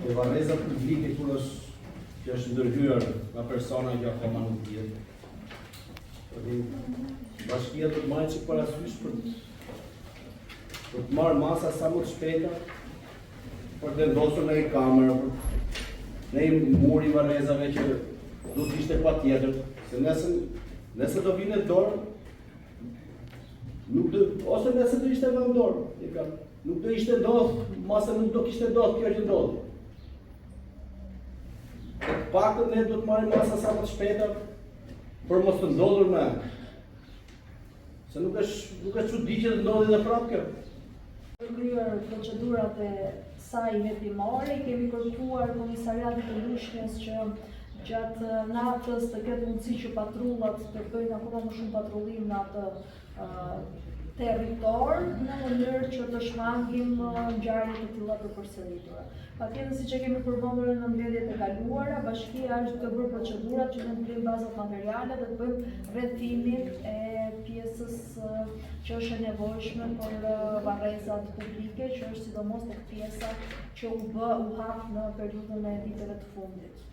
e varrezat publike kur është ndërhyrë nga persona që akoma nuk dihet. Bashkia do të marrë që parasysh për të marrë masa sa më të shpejta, për të vendosur në një kamerë, në një mur i varrezave që do të ishte patjetër, se nëse do vinë dorë, ose nëse do ishte vënë dorë, nuk do ishte ndodhur, masa nuk do kishte ndodhur kjo që ndodhi. Të paktën ne do të marrim masa sa më të shpejta për mos të ndodhur më. Se nuk është çudi që të ndodhi edhe prapë kjo. Për kryer procedurat e saj veprimore, kemi kërkuar komisariatit të Lushnjës që gjatë natës të ketë mundësi që patrullat të bëjnë akoma më shumë patrullim në atë territor në mënyrë që të shmangim ngjarje të tilla të përsëritura. Patjetër, siç e kemi përmendur në mbledhjet e kaluara, bashkia është të bërë procedurat që ne mbledhim bazat materiale dhe të bëjmë rrethimin e pjesës që është e nevojshme për varrezat publike, që është sidomos tek pjesa që u hap në periudhën e viteve të fundit.